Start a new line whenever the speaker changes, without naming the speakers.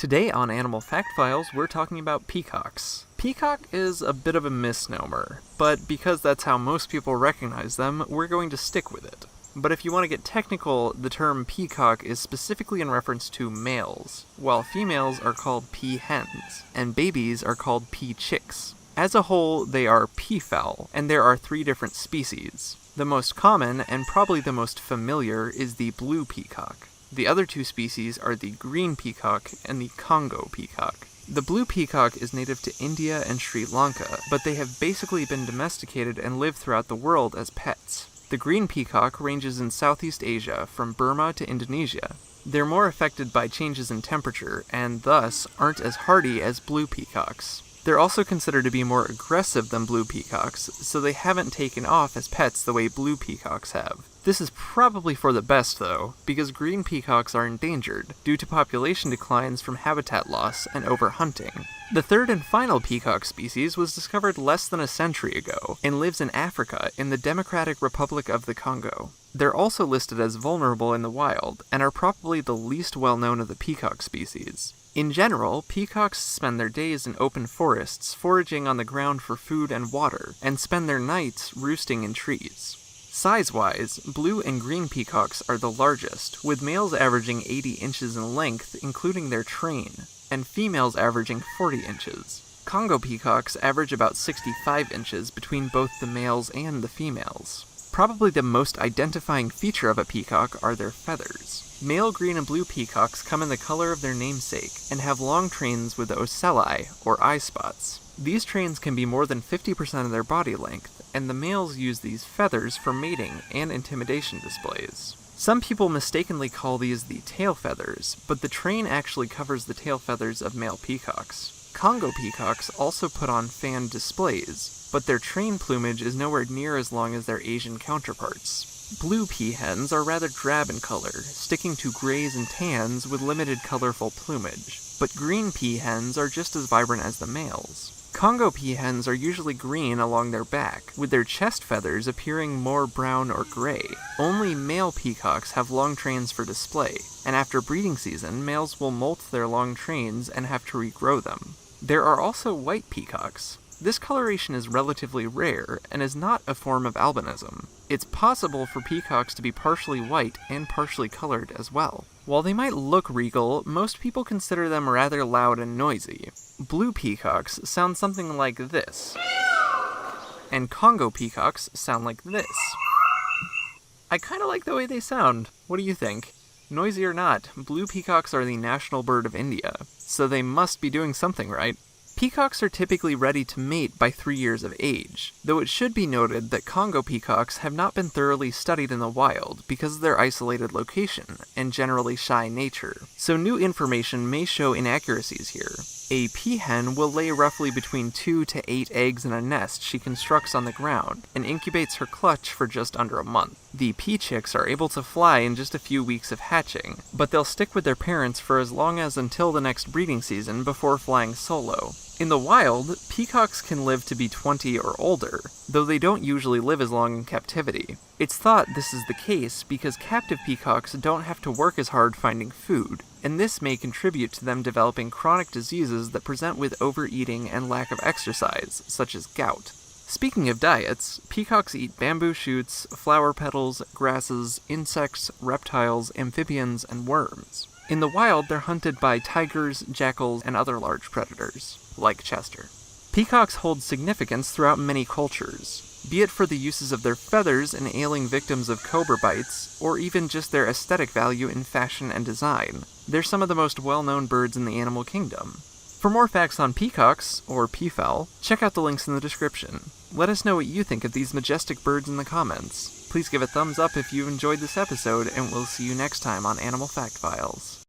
Today on Animal Fact Files, we're talking about peacocks. Peacock is a bit of a misnomer, but because that's how most people recognize them, we're going to stick with it. But if you want to get technical, the term peacock is specifically in reference to males, while females are called peahens, and babies are called peachicks. As a whole, they are peafowl, and there are 3 different species. The most common, and probably the most familiar, is the blue peacock. The other 2 species are the green peacock and the Congo peacock. The blue peacock is native to India and Sri Lanka, but they have basically been domesticated and live throughout the world as pets. The green peacock ranges in Southeast Asia, from Burma to Indonesia. They're more affected by changes in temperature, and thus aren't as hardy as blue peacocks. They're also considered to be more aggressive than blue peacocks, so they haven't taken off as pets the way blue peacocks have. This is probably for the best, though, because green peacocks are endangered due to population declines from habitat loss and overhunting. The 3rd and final peacock species was discovered less than a century ago and lives in Africa in the Democratic Republic of the Congo. They're also listed as vulnerable in the wild and are probably the least well-known of the peacock species. In general, peacocks spend their days in open forests foraging on the ground for food and water, and spend their nights roosting in trees. Size-wise, blue and green peacocks are the largest, with males averaging 80 inches in length, including their train, and females averaging 40 inches. Congo peacocks average about 65 inches between both the males and the females. Probably the most identifying feature of a peacock are their feathers. Male green and blue peacocks come in the color of their namesake, and have long trains with ocelli, or eye spots. These trains can be more than 50% of their body length, and the males use these feathers for mating and intimidation displays. Some people mistakenly call these the tail feathers, but the train actually covers the tail feathers of male peacocks. Congo peacocks also put on fan displays, but their train plumage is nowhere near as long as their Asian counterparts. Blue peahens are rather drab in color, sticking to grays and tans with limited colorful plumage, but green peahens are just as vibrant as the males. Congo peahens are usually green along their back, with their chest feathers appearing more brown or gray. Only male peacocks have long trains for display, and after breeding season, males will molt their long trains and have to regrow them. There are also white peacocks. This coloration is relatively rare, and is not a form of albinism. It's possible for peacocks to be partially white and partially colored as well. While they might look regal, most people consider them rather loud and noisy. Blue peacocks sound something like this, and Congo peacocks sound like this. I kinda like the way they sound. What do you think? Noisy or not, blue peacocks are the national bird of India, so they must be doing something right. Peacocks are typically ready to mate by 3 years of age, though it should be noted that Congo peacocks have not been thoroughly studied in the wild because of their isolated location and generally shy nature, so new information may show inaccuracies here. A peahen will lay roughly between 2 to 8 eggs in a nest she constructs on the ground, and incubates her clutch for just under a month. The peachicks are able to fly in just a few weeks of hatching, but they'll stick with their parents for as long as until the next breeding season before flying solo. In the wild, peacocks can live to be 20 or older, though they don't usually live as long in captivity. It's thought this is the case because captive peacocks don't have to work as hard finding food, and this may contribute to them developing chronic diseases that present with overeating and lack of exercise, such as gout. Speaking of diets, peacocks eat bamboo shoots, flower petals, grasses, insects, reptiles, amphibians, and worms. In the wild, they're hunted by tigers, jackals, and other large predators, like Chester. Peacocks hold significance throughout many cultures, be it for the uses of their feathers in ailing victims of cobra bites, or even just their aesthetic value in fashion and design. They're some of the most well-known birds in the animal kingdom. For more facts on peacocks, or peafowl, check out the links in the description. Let us know what you think of these majestic birds in the comments. Please give a thumbs up if you enjoyed this episode, and we'll see you next time on Animal Fact Files.